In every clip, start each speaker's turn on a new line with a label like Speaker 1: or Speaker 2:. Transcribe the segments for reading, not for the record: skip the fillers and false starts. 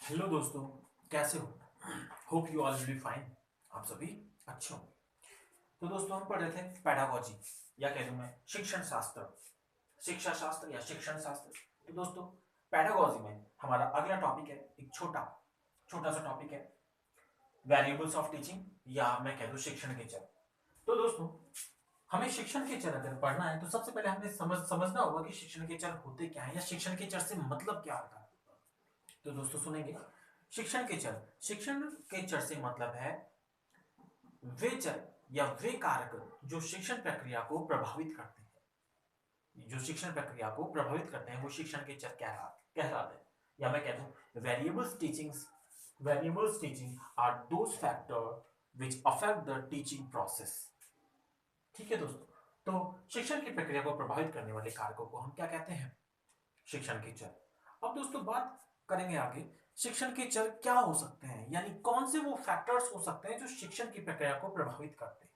Speaker 1: Hello दोस्तों, कैसे हो? Hope you all will be fine. आप सभी अच्छे हो। तो दोस्तों, हम पढ़ रहे थे पैडागोजी, या कह दूं मैं शिक्षण शास्त्र, शिक्षा शास्त्र या शिक्षण शास्त्र। तो दोस्तों, पैडागोजी में हमारा अगला टॉपिक है, एक छोटा छोटा सा टॉपिक है, वेरिएबल्स ऑफ टीचिंग, या मैं कह दूं शिक्षण के चर। तो दोस्तों, हमें शिक्षण के चर अगर पढ़ना है तो सबसे पहले हमें समझना होगा कि शिक्षण के चर होते क्या है, या शिक्षण के चर से मतलब क्या होता है। तो दोस्तों सुनेंगे, शिक्षण के चर से मतलब है वे चर या वे कारक जो शिक्षण प्रक्रिया को प्रभावित करते हैं। जो शिक्षण प्रक्रिया को प्रभावित करते हैं वो शिक्षण के चर कहलाते हैं। या मैं कह दूं, variables teaching are those factor which affect the teaching process. ठीक है दोस्तों, तो शिक्षण की प्रक्रिया को प्रभावित करने वाले कारकों को हम क्या कहते हैं? शिक्षण के चर। अब दोस्तों बात करेंगे आगे, शिक्षण के चर क्या हो सकते हैं, यानी कौन से वो फैक्टर्स हो सकते हैं जो शिक्षण की प्रक्रिया को प्रभावित करते हैं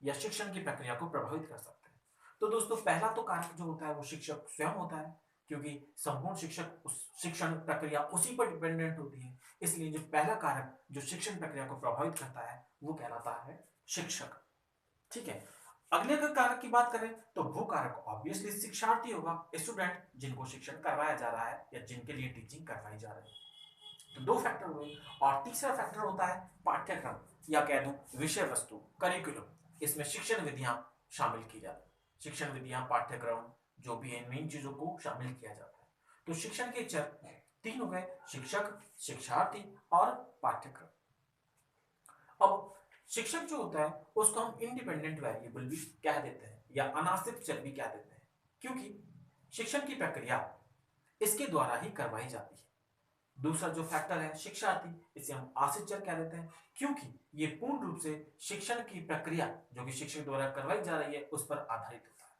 Speaker 1: या शिक्षण की प्रक्रिया को प्रभावित कर सकते हैं। तो दोस्तों, पहला तो कारक जो होता है वो शिक्षक स्वयं होता है, क्योंकि संपूर्ण शिक्षक उस शिक्षण प्रक्रिया उसी पर डिपेंडेंट होती है। इसलिए जो पहला कारक जो शिक्षण प्रक्रिया को प्रभावित करता है वो कहलाता है शिक्षक। ठीक है। अगले अगर कारक की बात करें तो वो कारक ऑब्वियसली शिक्षार्थी होगा, स्टूडेंट जिनको शिक्षण करवाया जा रहा है या जिनके लिए टीचिंग करवाई जा रही है। तो दो फैक्टर हुए। और तीसरा फैक्टर होता है पाठ्यक्रम, या कह दूं विषय वस्तु, करिकुलम। इसमें शिक्षण विधियां शामिल की जाती है। शिक्षण विधियां, पाठ्यक्रम, जो भी है, मेन चीजों को शामिल किया जाता है। तो शिक्षण के चर तीन हो गए, शिक्षक, शिक्षार्थी और पाठ्यक्रम। अब शिक्षक जो होता है उसको हम इंडिपेंडेंट वेरिएबल भी कह देते हैं या अनाश्रित चर भी कह देते हैं, क्योंकि शिक्षण की प्रक्रिया इसके द्वारा ही करवाई जाती है। दूसरा जो फैक्टर है शिक्षार्थी, इसे हम आश्रित चर कह देते हैं, क्योंकि ये पूर्ण रूप से शिक्षण की प्रक्रिया जो कि शिक्षक द्वारा करवाई जा रही है उस पर आधारित होता है।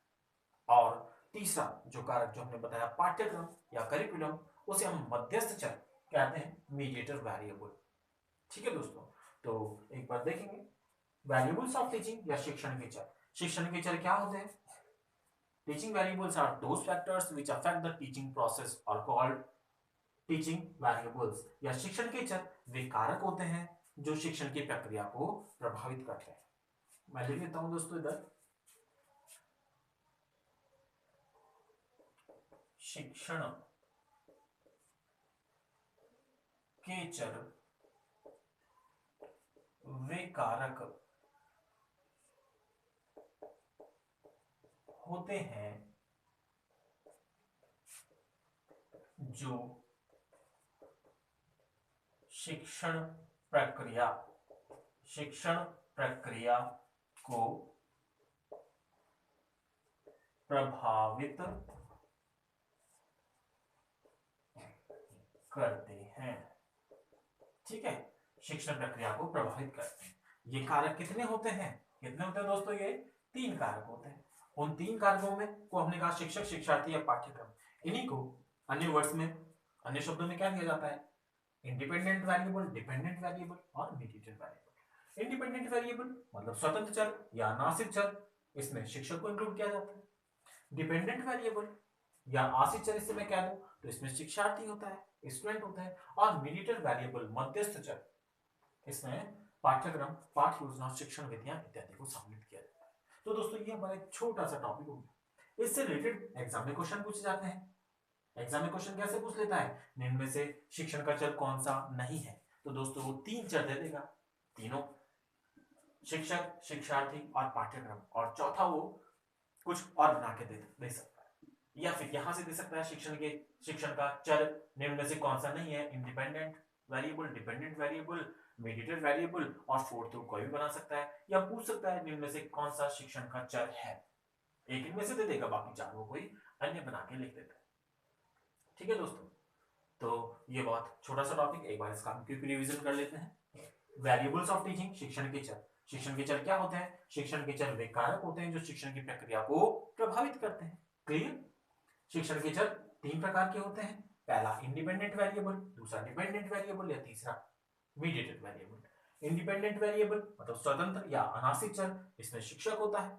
Speaker 1: और तीसरा जो कारक जो हमने बताया पाठ्यक्रम या करिकुलम, उसे हम मध्यस्थ चर कहते हैं, मीडिएटर वेरिएबल। ठीक है दोस्तों, तो एक बार देखेंगे वैल्यूबल्स ऑफ टीचिंग या शिक्षण के चर। शिक्षण के चर क्या होते हैं? Teaching variables are those factors which affect the teaching process और कॉल्ड टीचिंग वेरिएबल्स। या शिक्षण के चर वे कारक होते हैं जो शिक्षण की प्रक्रिया को प्रभावित करते हैं। मैं लिख लेता हूं दोस्तों इधर, शिक्षण के चर वे कारक होते हैं जो शिक्षण प्रक्रिया को प्रभावित करते हैं। ठीक है, शिक्षण प्रक्रिया को प्रभावित करते हैं। ये कारक कितने होते हैं? दोस्तों? ये तीन कारक होते हैं। उन तीन कारकों में को हमने कहा शिक्षक, शिक्षार्थी या पाठ्यक्रम। इन्हीं को अन्य वर्ड्स में, अन्य शब्दों में क्या दिया जाता है? इंडिपेंडेंट वेरिएबल, डिपेंडेंट वेरिएबल और मीडिएटर वेरिएबल। इंडिपेंडेंट वेरिएबल मतलब स्वतंत्र चर या अनाश्रित चर, इसमें शिक्षक को इंक्लूड किया जाता है। डिपेंडेंट वेरिएबल या आश्रित चर इससे मैं कह दूं तो इसमें शिक्षार्थी होता है, स्टूडेंट होता है। और मीडिएटर वेरिएबल मध्यस्थ चर, इसमें पाठ्यक्रम, पाठ्य योजना, शिक्षण विधियां इत्यादि को शामिल किया जाता है। तो दोस्तों, ये हमारा एक छोटा सा टॉपिक हो गया। इससे रिलेटेड एग्जाम में क्वेश्चन पूछे जाते हैं। एग्जाम में क्वेश्चन कैसे पूछ लेता है? निम्न में से शिक्षण का चर कौन सा नहीं है? तो दोस्तों वो तीन चर दे देगा, तीनों, शिक्षक, शिक्षार्थी और पाठ्यक्रम। और चौथा वो कुछ और बना के दे सकता है, या फिर यहां से दे सकता है शिक्षण का चर निम्न में से कौन सा नहीं है? Independent variable, dependent variable, mediator variable. और फोर्थ कोई भी बना सकता है, या पूछ सकता है निम्न में से कौन सा शिक्षण का चर है। एक इनमें से दे देगा, बाकी चारों कोई अन्य बना के लिख देता है। ठीक है दोस्तों, तो ये बहुत छोटा सा टॉपिक, एक बार इसका हम क्विक रिवीजन कर लेते हैं। वेरिएबल्स ऑफ टीचिंग, शिक्षण के चर। शिक्षण के चर क्या होते हैं? शिक्षण के चर वे कारक होते हैं जो शिक्षण की प्रक्रिया को प्रभावित करते हैं। क्लियर? शिक्षण के चर तीन प्रकार के होते हैं, पहला इंडिपेंडेंट वेरिएबल, दूसरा डिपेंडेंट वेरिएबल, या तीसरा मीडिएटेड वेरिएबल। इंडिपेंडेंट वेरिएबल मतलब स्वतंत्र या अनाश्रित चर, इसमें शिक्षक होता है।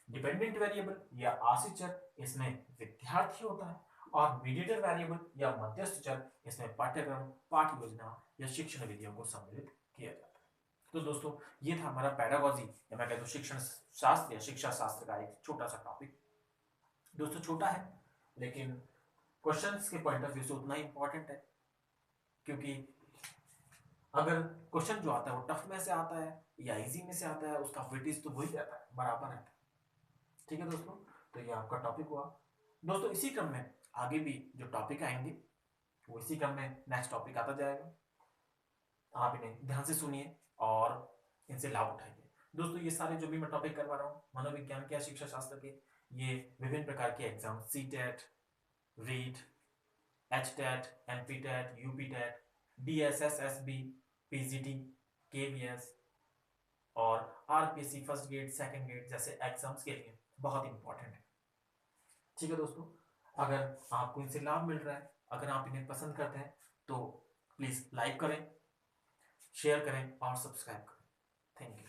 Speaker 1: डिपेंडेंट वेरिएबल या आश्रित चर, इसमें विद्यार्थी होता है। और मीडिएटर वेरिएबल या मध्यस्थ चर इसमें पाठ्यक्रम, पाठ योजना या शिक्षण विधियों को सम्मिलित किया जाता है। तो दोस्तों ये था हमारा पेडागोजी या मैं कहता हूँ शिक्षण शास्त्र या शिक्षा शास्त्र का एक छोटा सा टॉपिक। दोस्तों छोटा है लेकिन क्वेश्चंस के पॉइंट ऑफ व्यू से उतना ही इंपॉर्टेंट है, क्योंकि अगर क्वेश्चन जो आता है वो टफ में से आता है या इजी में से आता है, उसका वेटेज तो वही रहता है, बराबर रहता है। ठीक है दोस्तों, तो ये आपका टॉपिक हुआ। दोस्तों इसी क्रम में आगे भी जो टॉपिक आएंगे वो इसी क्रम में नेक्स्ट टॉपिक आता जाएगा। आप इन्हें ध्यान से सुनिए और इनसे लाभ उठाइए। दोस्तों ये सारे जो भी मैं टॉपिक करवा रहा हूँ मनोविज्ञान के या शिक्षा शास्त्र के, ये विभिन्न प्रकार के exam CTET, REET, HTET, NPTET, UPTET, DSSSB, PGT, KBS और RPSC first grade second grade जैसे एग्जाम्स के लिए बहुत इंपॉर्टेंट है। ठीक है दोस्तों, अगर आपको इनसे लाभ मिल रहा है, अगर आप इन्हें पसंद करते हैं तो प्लीज लाइक करें, शेयर करें और सब्सक्राइब करें। Thank you.